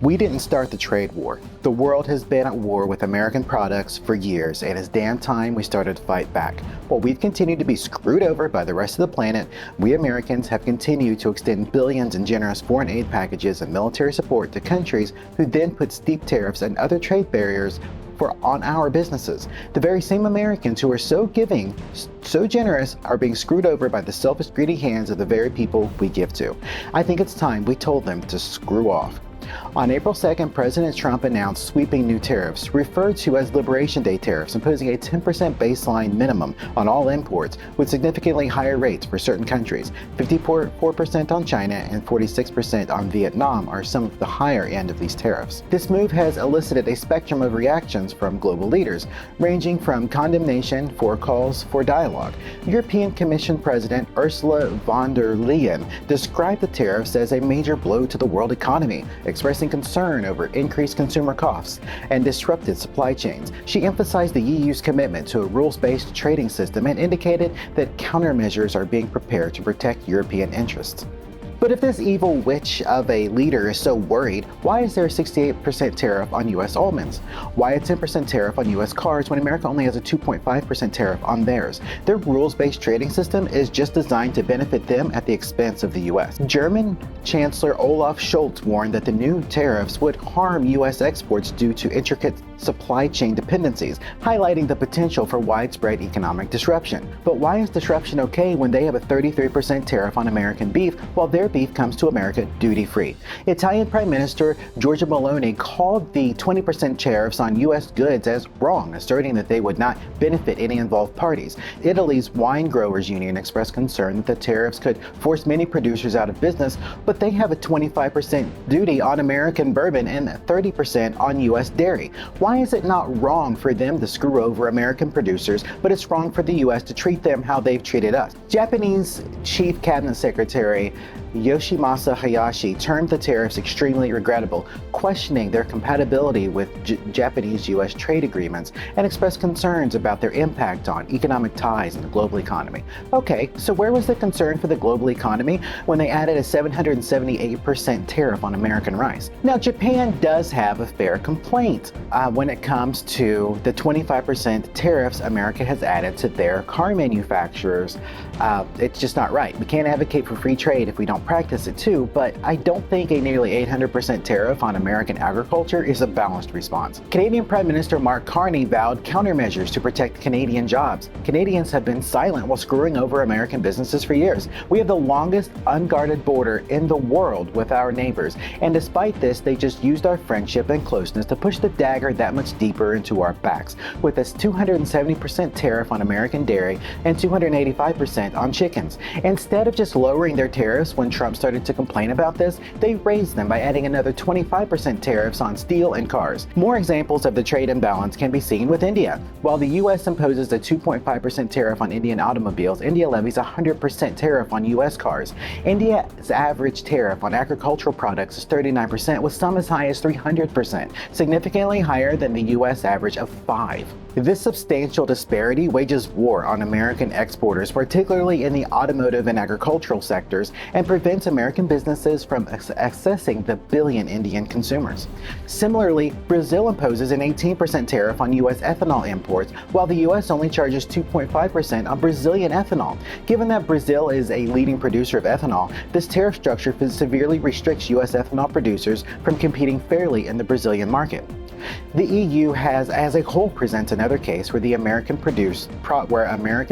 We didn't start the trade war. The world has been at war with American products for years, and it's damn time we started to fight back. While we've continued to be screwed over by the rest of the planet, we Americans have continued to extend billions in generous foreign aid packages and military support to countries who then put steep tariffs and other trade barriers on our businesses. The very same Americans who are so giving, so generous, are being screwed over by the selfish, greedy hands of the very people we give to. I think it's time we told them to screw off. On April 2nd, President Trump announced sweeping new tariffs, referred to as Liberation Day tariffs, imposing a 10% baseline minimum on all imports with significantly higher rates for certain countries. 54% on China and 46% on Vietnam are some of the higher end of these tariffs. This move has elicited a spectrum of reactions from global leaders, ranging from condemnation for calls for dialogue. European Commission President Ursula von der Leyen described the tariffs as a major blow to the world economy, expressing concern over increased consumer costs and disrupted supply chains. She emphasized the EU's commitment to a rules-based trading system and indicated that countermeasures are being prepared to protect European interests. But if this evil witch of a leader is so worried, why is there a 68% tariff on U.S. almonds? Why a 10% tariff on U.S. cars when America only has a 2.5% tariff on theirs? Their rules-based trading system is just designed to benefit them at the expense of the U.S. German Chancellor Olaf Scholz warned that the new tariffs would harm U.S. exports due to intricate supply chain dependencies, highlighting the potential for widespread economic disruption. But why is disruption okay when they have a 33% tariff on American beef while their beef comes to America duty-free? Italian Prime Minister Giorgia Meloni called the 20% tariffs on U.S. goods as wrong, asserting that they would not benefit any involved parties. Italy's Wine Growers Union expressed concern that the tariffs could force many producers out of business, but they have a 25% duty on American bourbon and 30% on U.S. dairy. Why is it not wrong for them to screw over American producers, but it's wrong for the U.S. to treat them how they've treated us? Japanese Chief Cabinet Secretary Yoshimasa Hayashi termed the tariffs extremely regrettable, questioning their compatibility with Japanese-U.S. trade agreements, and expressed concerns about their impact on economic ties in the global economy. Okay, so where was the concern for the global economy when they added a 778% tariff on American rice? Now, Japan does have a fair complaint when it comes to the 25% tariffs America has added to their car manufacturers. It's just not right. We can't advocate for free trade if we don't practice it too, but I don't think a nearly 800% tariff on American agriculture is a balanced response. Canadian Prime Minister Mark Carney vowed countermeasures to protect Canadian jobs. Canadians have been silent while screwing over American businesses for years. We have the longest unguarded border in the world with our neighbors, and despite this, they just used our friendship and closeness to push the dagger that much deeper into our backs, with a 270% tariff on American dairy and 285% on chickens. Instead of just lowering their tariffs when Trump started to complain about this, they raised them by adding another 25% tariffs on steel and cars. More examples of the trade imbalance can be seen with India. While the U.S. imposes a 2.5% tariff on Indian automobiles, India levies a 100% tariff on U.S. cars. India's average tariff on agricultural products is 39%, with some as high as 300%, significantly higher than the U.S. average of 5%. This substantial disparity wages war on American exporters, particularly in the automotive and agricultural sectors, and prevents American businesses from accessing the billion Indian consumers. Similarly, Brazil imposes an 18% tariff on U.S. ethanol imports, while the U.S. only charges 2.5% on Brazilian ethanol. Given that Brazil is a leading producer of ethanol, this tariff structure severely restricts U.S. ethanol producers from competing fairly in the Brazilian market. The EU as a whole presents another case where American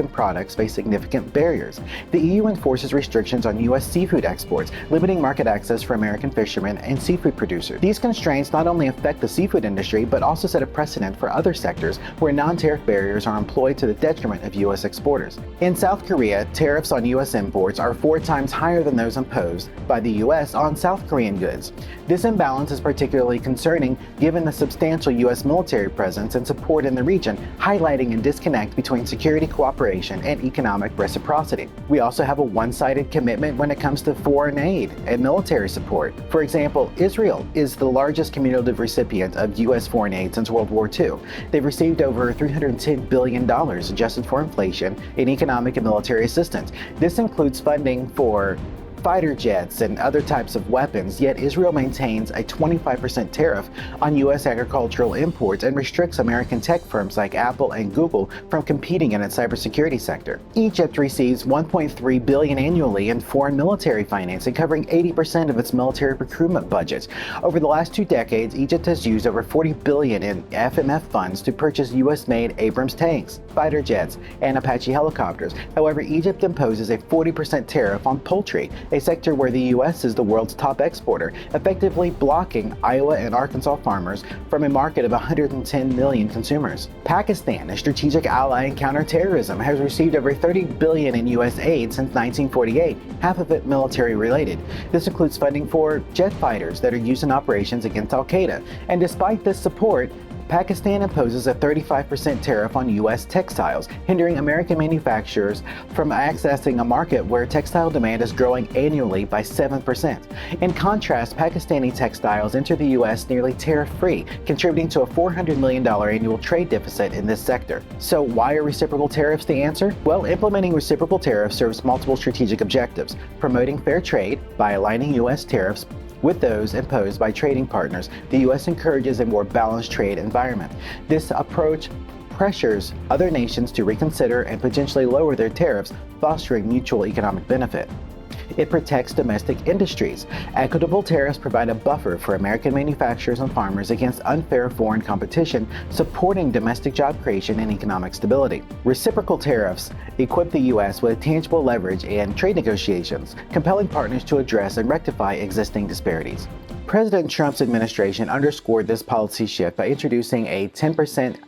products face significant barriers. The EU enforces restrictions on U.S. seafood exports, limiting market access for American fishermen and seafood producers. These constraints not only affect the seafood industry, but also set a precedent for other sectors where non-tariff barriers are employed to the detriment of U.S. exporters. In South Korea, tariffs on U.S. imports are 4 times higher than those imposed by the U.S. on South Korean goods. This imbalance is particularly concerning given the substantial U.S. military presence and support in the region, highlighting a disconnect between security cooperation and economic reciprocity. We also have a one-sided commitment when it comes to foreign aid and military support. For example, Israel is the largest cumulative recipient of U.S. foreign aid since World War II. They've received over $310 billion adjusted for inflation in economic and military assistance. This includes funding for fighter jets and other types of weapons, yet Israel maintains a 25% tariff on U.S. agricultural imports and restricts American tech firms like Apple and Google from competing in its cybersecurity sector. Egypt receives $1.3 billion annually in foreign military financing, covering 80% of its military procurement budget. Over the last 2 decades, Egypt has used over $40 billion in FMF funds to purchase U.S.-made Abrams tanks, fighter jets, and Apache helicopters. However, Egypt imposes a 40% tariff on poultry, a sector where the U.S. is the world's top exporter, effectively blocking Iowa and Arkansas farmers from a market of 110 million consumers. Pakistan, a strategic ally in counterterrorism, has received over $30 billion in U.S. aid since 1948, half of it military-related. This includes funding for jet fighters that are used in operations against al-Qaeda. And despite this support, Pakistan imposes a 35% tariff on U.S. textiles, hindering American manufacturers from accessing a market where textile demand is growing annually by 7%. In contrast, Pakistani textiles enter the U.S. nearly tariff-free, contributing to a $400 million annual trade deficit in this sector. So why are reciprocal tariffs the answer? Well, implementing reciprocal tariffs serves multiple strategic objectives: promoting fair trade by aligning U.S. tariffs with those imposed by trading partners. The U.S. encourages a more balanced trade environment. This approach pressures other nations to reconsider and potentially lower their tariffs, fostering mutual economic benefit. It protects domestic industries. Equitable tariffs provide a buffer for American manufacturers and farmers against unfair foreign competition, supporting domestic job creation and economic stability. Reciprocal tariffs equip the U.S. with tangible leverage in trade negotiations, compelling partners to address and rectify existing disparities. President Trump's administration underscored this policy shift by introducing a 10%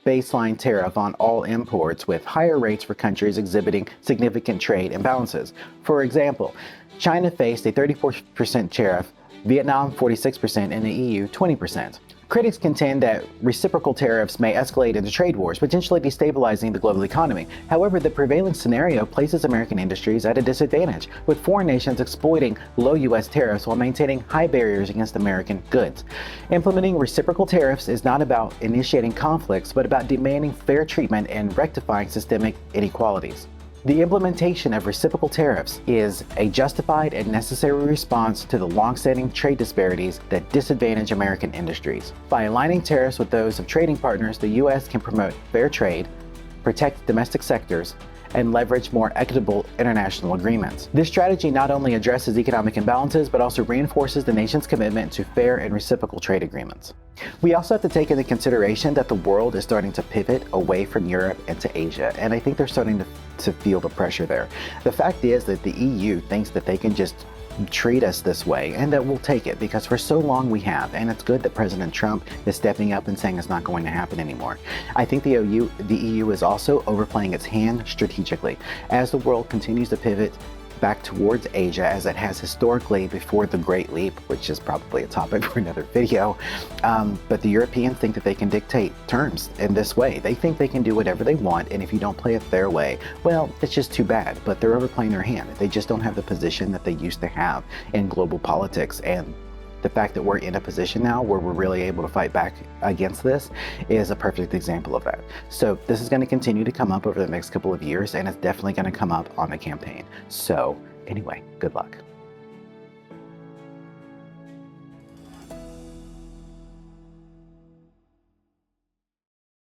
baseline tariff on all imports, with higher rates for countries exhibiting significant trade imbalances. For example, China faced a 34% tariff, Vietnam 46%, and the EU 20%. Critics contend that reciprocal tariffs may escalate into trade wars, potentially destabilizing the global economy. However, the prevailing scenario places American industries at a disadvantage, with foreign nations exploiting low U.S. tariffs while maintaining high barriers against American goods. Implementing reciprocal tariffs is not about initiating conflicts, but about demanding fair treatment and rectifying systemic inequalities. The implementation of reciprocal tariffs is a justified and necessary response to the long-standing trade disparities that disadvantage American industries. By aligning tariffs with those of trading partners, the U.S. can promote fair trade, protect domestic sectors, and leverage more equitable international agreements. This strategy not only addresses economic imbalances, but also reinforces the nation's commitment to fair and reciprocal trade agreements. We also have to take into consideration that the world is starting to pivot away from Europe and to Asia, and I think they're starting to feel the pressure there. The fact is that the EU thinks that they can just treat us this way, and that we'll take it, because for so long we have, and it's good that President Trump is stepping up and saying it's not going to happen anymore. I think the EU is also overplaying its hand strategically. As the world continues to pivot back towards Asia, as it has historically before the Great Leap, which is probably a topic for another video. But the Europeans think that they can dictate terms in this way. They think they can do whatever they want, and if you don't play it their way, well, it's just too bad. But they're overplaying their hand. They just don't have the position that they used to have in global politics. And the fact that we're in a position now where we're really able to fight back against this is a perfect example of that. So this is going to continue to come up over the next couple of years, and it's definitely going to come up on the campaign. So anyway, good luck.